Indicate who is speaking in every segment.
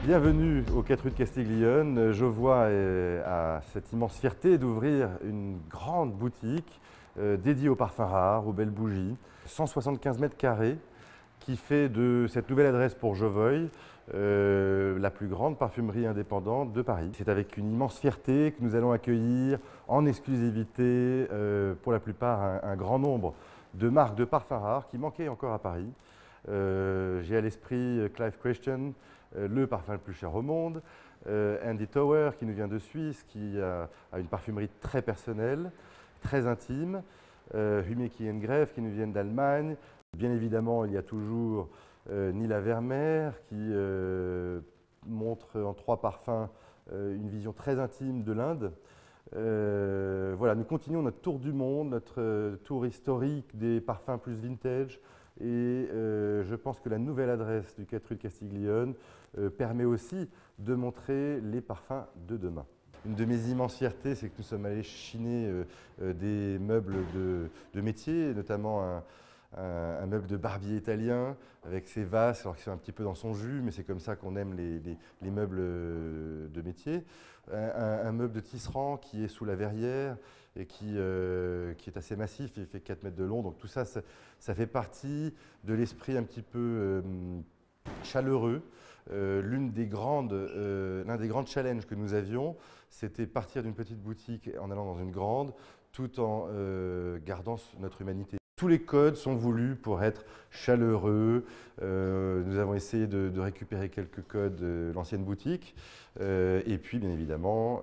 Speaker 1: Bienvenue aux 4 rues de Castiglione. Je vois à cette immense fierté d'ouvrir une grande boutique dédiée aux parfums rares, aux belles bougies. 175 mètres carrés qui fait de cette nouvelle adresse pour Jovoy la plus grande parfumerie indépendante de Paris. C'est avec une immense fierté que nous allons accueillir en exclusivité pour la plupart un grand nombre de marques de parfums rares qui manquaient encore à Paris. J'ai à l'esprit Clive Christian, le parfum le plus cher au monde, Andy Tower qui nous vient de Suisse, qui a une parfumerie très personnelle, très intime, Humeki & Greff qui nous viennent d'Allemagne. Bien évidemment, il y a toujours Nila Vermeer qui montre en 3 parfums une vision très intime de l'Inde. Voilà, nous continuons notre tour du monde, notre tour historique des parfums plus vintage. Et je pense que la nouvelle adresse du 4 rue de Castiglione permet aussi de montrer les parfums de demain. Une de mes immenses fiertés, c'est que nous sommes allés chiner des meubles de métier, notamment un meuble de barbier italien avec ses vases, alors qu'ils sont un petit peu dans son jus, mais c'est comme ça qu'on aime les meubles de métier. Un meuble de tisserand qui est sous la verrière et qui est assez massif, il fait 4 mètres de long. Donc tout ça, ça fait partie de l'esprit un petit peu chaleureux. L'un des grands challenges que nous avions, c'était partir d'une petite boutique en allant dans une grande, tout en gardant notre humanité. Tous les codes sont voulus pour être chaleureux. Nous avons essayé de récupérer quelques codes de l'ancienne boutique et puis bien évidemment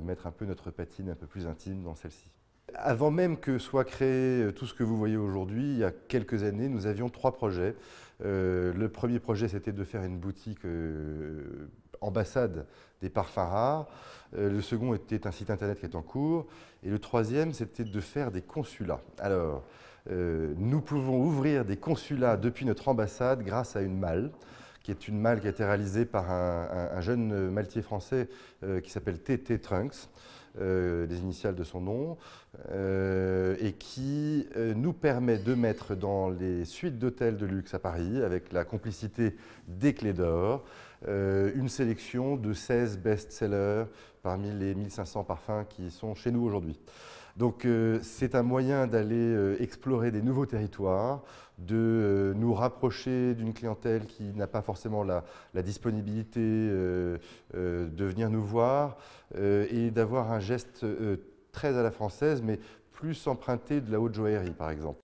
Speaker 1: mettre un peu notre patine un peu plus intime dans celle-ci. Avant même que soit créé tout ce que vous voyez aujourd'hui, il y a quelques années, nous avions 3 projets. Le premier projet, c'était de faire une boutique ambassade des parfums rares. Le second était un site internet qui est en cours. Et le troisième, c'était de faire des consulats. Alors, nous pouvons ouvrir des consulats depuis notre ambassade grâce à une malle, qui est une malle qui a été réalisée par un jeune maltier français qui s'appelle TT Trunks, des initiales de son nom, et qui nous permet de mettre dans les suites d'hôtels de luxe à Paris, avec la complicité des Clés d'Or, une sélection de 16 best-sellers parmi les 1500 parfums qui sont chez nous aujourd'hui. Donc c'est un moyen d'aller explorer des nouveaux territoires, de nous rapprocher d'une clientèle qui n'a pas forcément la disponibilité de venir nous voir et d'avoir un geste très à la française, mais plus emprunté de la haute joaillerie par exemple.